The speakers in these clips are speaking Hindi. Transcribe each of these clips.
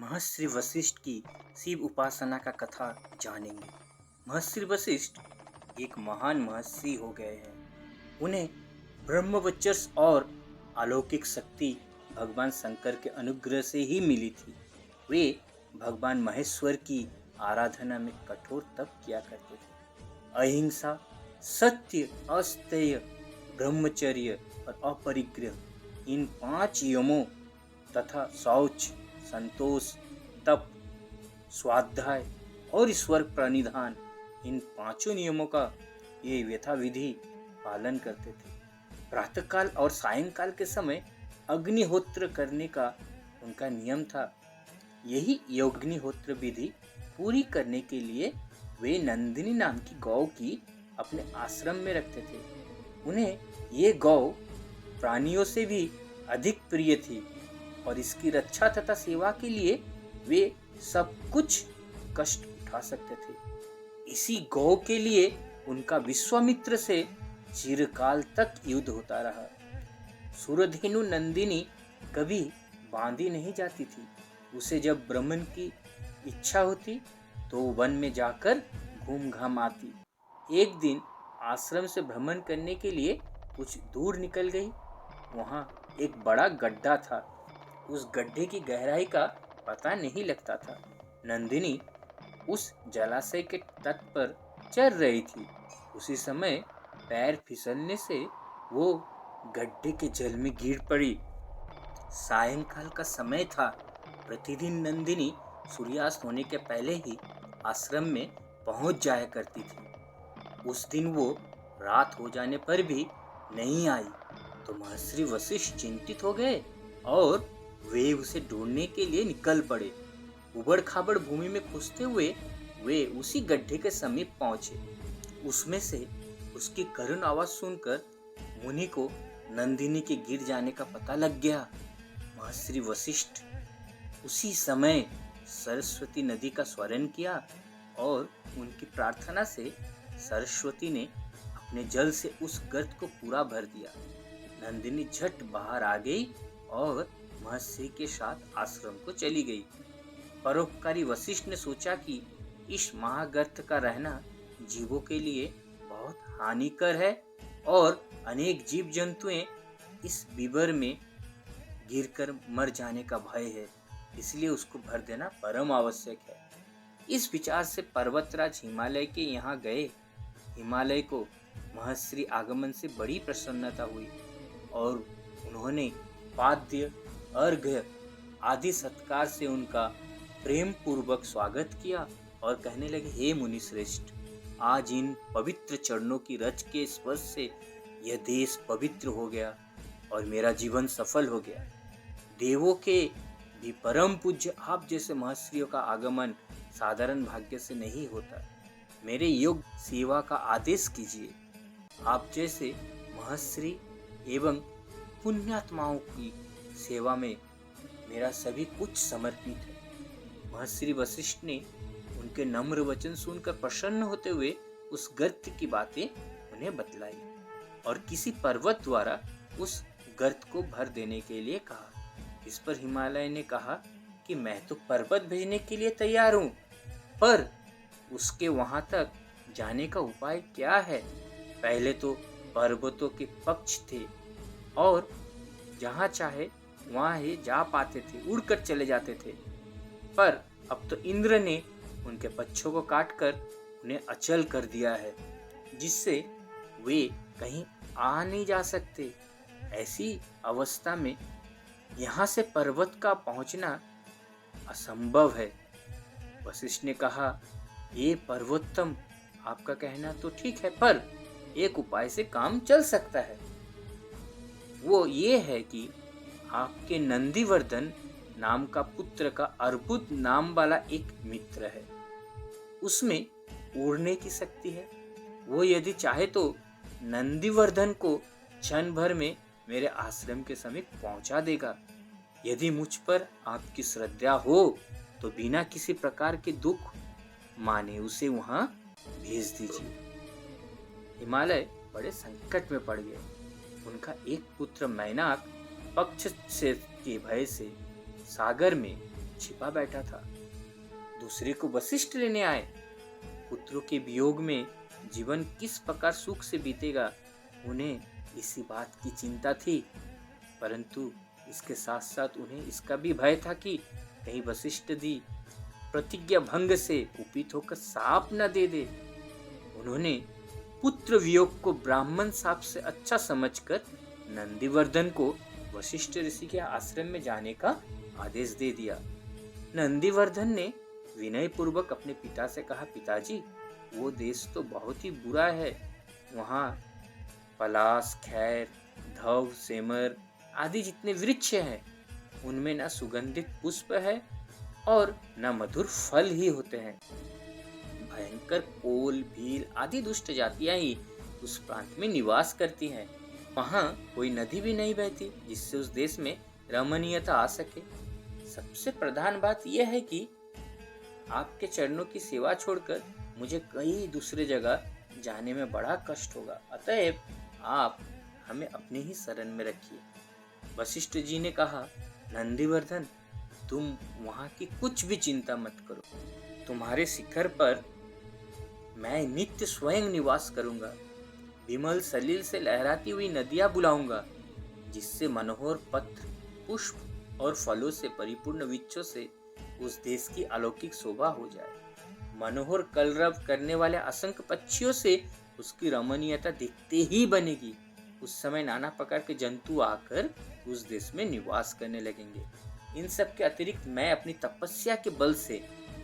महर्षि वशिष्ठ की शिव उपासना का कथा जानेंगे। महर्षि वशिष्ठ एक महान महर्षि हो गए हैं। उन्हें ब्रह्मवचर्स और अलौकिक शक्ति भगवान शंकर के अनुग्रह से ही मिली थी। वे भगवान महेश्वर की आराधना में कठोर तप किया करते थे। अहिंसा, सत्य, अस्तेय, ब्रह्मचर्य और अपरिग्रह, इन 5 यमों तथा शौच, संतोष, तप, स्वाध्याय और ईश्वर प्रणिधान, इन 5 नियमों का ये यथाविधि पालन करते थे। प्रातःकाल और सायंकाल के समय अग्निहोत्र करने का उनका नियम था। यही यज्ञाग्निहोत्र विधि पूरी करने के लिए वे नंदिनी नाम की गौ की अपने आश्रम में रखते थे। उन्हें ये गौ प्राणियों से भी अधिक प्रिय थी और इसकी रक्षा तथा सेवा के लिए वे सब कुछ कष्ट उठा सकते थे। इसी गौ के लिए उनका विश्वामित्र से चिरकाल तक युद्ध होता रहा। सूरधेनु नंदिनी कभी बांधी नहीं जाती थी। उसे जब भ्रमण की इच्छा होती तो वन में जाकर घूम घाम आती। एक दिन आश्रम से भ्रमण करने के लिए कुछ दूर निकल गई। वहां एक बड़ा गड्ढा था। उस गड्ढे की गहराई का पता नहीं लगता था। नंदिनी उस जलाशय के तट पर चल रही थी। उसी समय पैर फिसलने से वो गड्ढे के जल में गिर पड़ी। सायंकाल का समय था। प्रतिदिन नंदिनी सूर्यास्त होने के पहले ही आश्रम में पहुंच जाया करती थी। उस दिन वो रात हो जाने पर भी नहीं आई तो महर्षि वशिष्ठ चिंतित हो गए और वे उसे ढूंढने के लिए निकल पड़े। उबड़ खाबड़ भूमि में खोजते हुए वे उसी गड्ढे के समीप पहुंचे। उसमें से उसकी करुण आवाज सुनकर मुनि को नंदिनी के गिर जाने का पता लग गया। महर्षि वशिष्ठ उसी समय सरस्वती नदी का स्मरण किया और उनकी प्रार्थना से सरस्वती ने अपने जल से उस गर्त को पूरा भर दिया। नंदिनी झट बाहर आ गई और महर्षि के साथ आश्रम को चली गई। परोपकारी वशिष्ठ ने सोचा कि इस महागर्त का रहना जीवों के लिए बहुत हानिकर है और अनेक जीव जंतुएं इस बीबर में गिरकर मर जाने का भय है, इसलिए उसको भर देना परम आवश्यक है। इस विचार से पर्वतराज हिमालय के यहाँ गए। हिमालय को महर्षि आगमन से बड़ी प्रसन्नता हुई और उन्होंने पाद्य, अर्घ्य आदि सत्कार से उनका प्रेम पूर्वक स्वागत किया और कहने लगे, हे मुनि श्रेष्ठ, आज इन पवित्र चरणों की रज के स्पर्श से यह देश पवित्र हो गया और मेरा जीवन सफल हो गया। देवों के भी परम पूज्य आप जैसे महर्षियों का आगमन साधारण भाग्य से नहीं होता। मेरे योग्य सेवा का आदेश कीजिए। आप जैसे महर्षि एवं पुण्यात्माओं की सेवा में मेरा सभी कुछ समर्पित है। महर्षि वशिष्ठ ने उनके नम्र वचन सुनकर प्रसन्न होते हुए उस गर्त की बातें उन्हें बतलाई और किसी पर्वत द्वारा उस गर्त को भर देने के लिए कहा। इस पर हिमालय ने कहा कि मैं तो पर्वत भेजने के लिए तैयार हूँ, पर उसके वहां तक जाने का उपाय क्या है? पहले तो पर्वतों के पक्ष थे और जहाँ चाहे वहाँ ही जा पाते थे, उड़कर चले जाते थे, पर अब तो इंद्र ने उनके पक्षों को काटकर उन्हें अचल कर दिया है, जिससे वे कहीं आ नहीं जा सकते। ऐसी अवस्था में यहाँ से पर्वत का पहुँचना असंभव है। वशिष्ठ ने कहा, ये पर्वतम, आपका कहना तो ठीक है, पर एक उपाय से काम चल सकता है। वो ये है कि आपके नंदीवर्धन नाम का पुत्र का अर्बुद नाम वाला एक मित्र है। उसमें उड़ने की शक्ति है। वो यदि चाहे तो नंदीवर्धन को क्षण भर में मेरे आश्रम के समीप पहुंचा देगा। यदि मुझ पर आपकी श्रद्धा हो तो बिना किसी प्रकार के दुख माने उसे वहां भेज दीजिए। हिमालय बड़े संकट में पड़ गए। उनका एक पुत्र मैनाक पक्ष से के भय से सागर में छिपा बैठा था। दूसरे को वशिष्ठ लेने आए। पुत्रों के वियोग में जीवन किस प्रकार सुख से बीतेगा, उन्हें इसी बात की चिंता थी। परंतु इसके साथ साथ उन्हें इसका भी भय था कि कहीं वशिष्ठ जी प्रतिज्ञा भंग से कुपित होकर साप न दे दे। उन्होंने पुत्र वियोग को ब्राह्मण साप से अच्छा समझकर नंदीवर्धन को वशिष्ठ ऋषि के आश्रम में जाने का आदेश दे दिया। नंदीवर्धन ने विनय पूर्वक अपने पिता से कहा, पिताजी, वो देश तो बहुत ही बुरा है। वहाँ पलाश, खैर, धव, सेमर आदि जितने वृक्ष हैं, उनमें न सुगंधित पुष्प है और न मधुर फल ही होते हैं। भयंकर कोल, भील आदि दुष्ट जातियां ही उस प्रांत में निवास करती हैं। वहाँ कोई नदी भी नहीं बहती जिससे उस देश में रमणीयता आ सके। सबसे प्रधान बात यह है कि आपके चरणों की सेवा छोड़कर मुझे कई दूसरे जगह जाने में बड़ा कष्ट होगा। अतएव आप हमें अपनी ही शरण में रखिए। वशिष्ठ जी ने कहा, नंदीवर्धन, तुम वहाँ की कुछ भी चिंता मत करो। तुम्हारे शिखर पर मैं नित्य स्वयं निवास करूंगा। विमल सलील से लहराती हुई नदियां बुलाऊंगा, जिससे मनोहर पत्र, पुष्प और फलों से परिपूर्ण वृक्षों से उस देश की अलौकिक शोभा हो जाए। मनोहर कलरव करने वाले असंख्य पक्षियों से उसकी रमणीयता दिखते ही बनेगी। उस समय नाना प्रकार के जंतु आकर उस देश में निवास करने लगेंगे। इन सब के अतिरिक्त मैं अपनी तपस्या के बल से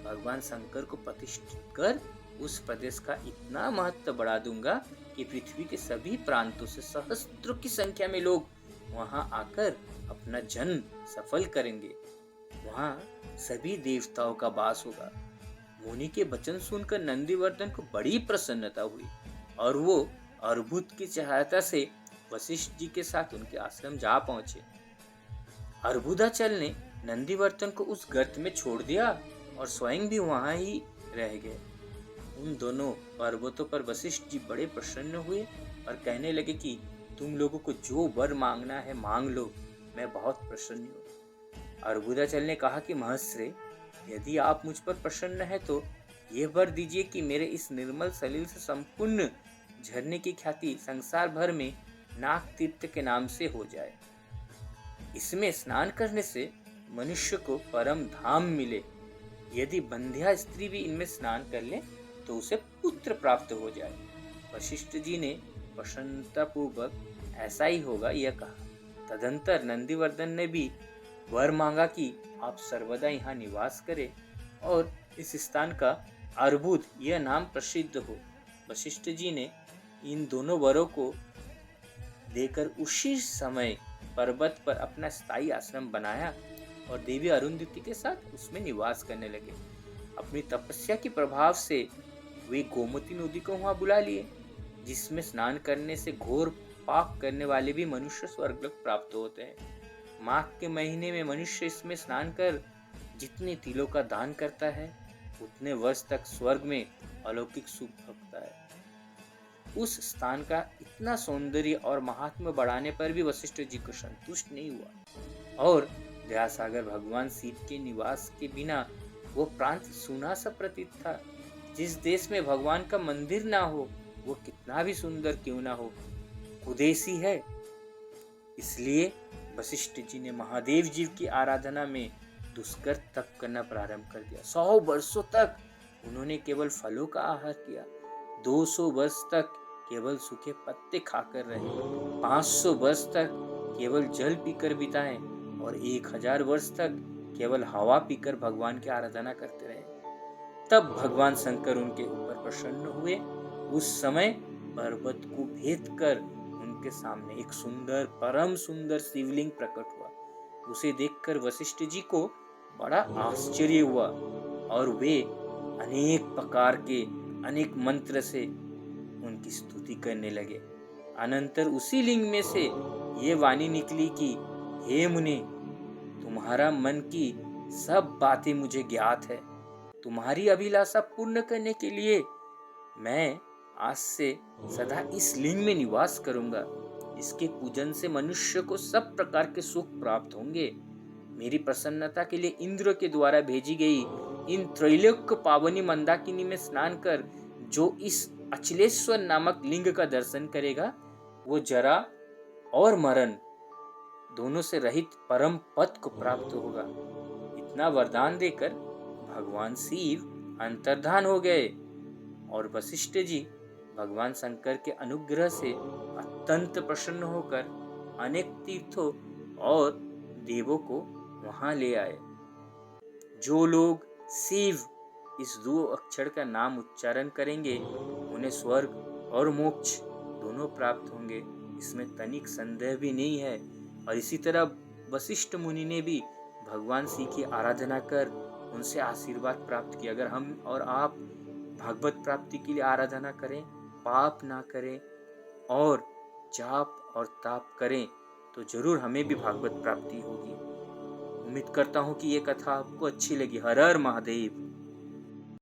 भगवान शंकर को प्रतिष्ठित कर उस प्रदेश का इतना महत्व बढ़ा दूंगा कि पृथ्वी के सभी प्रांतों से सहस्त्रों की संख्या में लोग वहां आकर अपना जन्म सफल करेंगे। वहां सभी देवताओं का वास होगा। मुनि के वचन सुनकर नंदीवर्धन को बड़ी प्रसन्नता हुई और वो अर्बुद की सहायता से वशिष्ठ जी के साथ उनके आश्रम जा पहुंचे। अर्बुदाचल ने नंदीवर्धन को उस गर्त में छोड़ दिया और स्वयं भी वहां ही रह गए। उन दोनों पर्वतों पर वशिष्ठ जी बड़े प्रसन्न हुए और कहने लगे कि तुम लोगों को जो वर मांगना है मांग लो, मैं बहुत प्रसन्न हूँ। अर्बुदाचल ने कहा कि महर्षि, यदि आप मुझ पर प्रसन्न है तो ये वर दीजिए कि मेरे इस निर्मल सलील से संपूर्ण झरने की ख्याति संसार भर में नाग तीर्थ के नाम से हो जाए। इसमें स्नान करने से मनुष्य को परम धाम मिले। यदि बंध्या स्त्री भी इनमें स्नान कर ले तो उसे पुत्र प्राप्त हो जाए। वशिष्ठ जी ने प्रसन्नता पूर्वक ऐसा ही होगा यह कहा। तदंतर नंदीवर्धन ने भी वर मांगा कि आप सर्वदा यहाँ निवास करें और इस स्थान का अर्बुद यह नाम प्रसिद्ध हो। वशिष्ठ जी ने इन दोनों वरों को देकर उसी समय पर्वत पर अपना स्थायी आश्रम बनाया और देवी अरुंधति के साथ उसमें निवास करने लगे। अपनी तपस्या के प्रभाव से वे गोमती नदी को वहां बुला लिए, जिसमें स्नान करने से घोर पाप करने वाले भी मनुष्य स्वर्गलोक प्राप्त होते हैं। माघ के महीने में मनुष्य इसमें स्नान कर जितने तिलों का दान करता है उतने वर्ष तक स्वर्ग में अलौकिक सुख भोगता है। उस स्थान का इतना सौंदर्य और महात्म्य बढ़ाने पर भी वशिष्ठ जी को संतुष्ट नहीं हुआ और दयासागर भगवान शिव के निवास के बिना वो प्रांत सूना सा प्रतीत था। जिस देश में भगवान का मंदिर ना हो वो कितना भी सुंदर क्यों ना हो, कुदेसी है। इसलिए वशिष्ठ जी ने महादेव जी की आराधना में दुष्कर तप करना प्रारंभ कर दिया। 100 वर्षों तक उन्होंने केवल फलों का आहार किया, 200 वर्ष तक केवल सूखे पत्ते खाकर रहे, 500 वर्ष तक केवल जल पीकर बिताए और 1000 वर्ष तक केवल हवा पीकर भगवान की आराधना करते रहे। तब भगवान शंकर उनके ऊपर प्रसन्न हुए। उस समय पर्वत को भेद कर उनके सामने एक सुंदर, परम सुंदर शिवलिंग प्रकट हुआ। उसे देखकर वशिष्ठ जी को बड़ा आश्चर्य हुआ और वे अनेक प्रकार के अनेक मंत्र से उनकी स्तुति करने लगे। अनंतर उसी लिंग में से ये वाणी निकली कि हे मुनि, तुम्हारा मन की सब बातें मुझे ज्ञात है। तुम्हारी अभिलाषा पूर्ण करने के लिए मैं आज से सदा इस लिंग में निवास करूंगा। इसके पूजन से मनुष्य को सब प्रकार के सुख प्राप्त होंगे। मेरी प्रसन्नता के लिए इंद्र के द्वारा भेजी गई इन त्रैलोक्य पावनी मंदाकिनी में स्नान कर जो इस अचलेश्वर नामक लिंग का दर्शन करेगा वो जरा और मरण दोनों से रहित परम पद को प्राप्त होगा। इतना वरदान देकर भगवान शिव अंतर्धान हो गए और वशिष्ठ जी भगवान शंकर के अनुग्रह से अत्यंत प्रसन्न होकर अनेक तीर्थों और देवों को वहां ले आए। जो लोग शिव इस दो अक्षर का नाम उच्चारण करेंगे उन्हें स्वर्ग और मोक्ष दोनों प्राप्त होंगे, इसमें तनिक संदेह भी नहीं है। और इसी तरह वशिष्ठ मुनि ने भी भगवान शिव की आराधना कर उनसे आशीर्वाद प्राप्त किया। अगर हम और आप भागवत प्राप्ति के लिए आराधना करें, पाप ना करें और जाप और ताप करें तो जरूर हमें भी भागवत प्राप्ति होगी। उम्मीद करता हूँ कि ये कथा आपको अच्छी लगी। हर हर महादेव।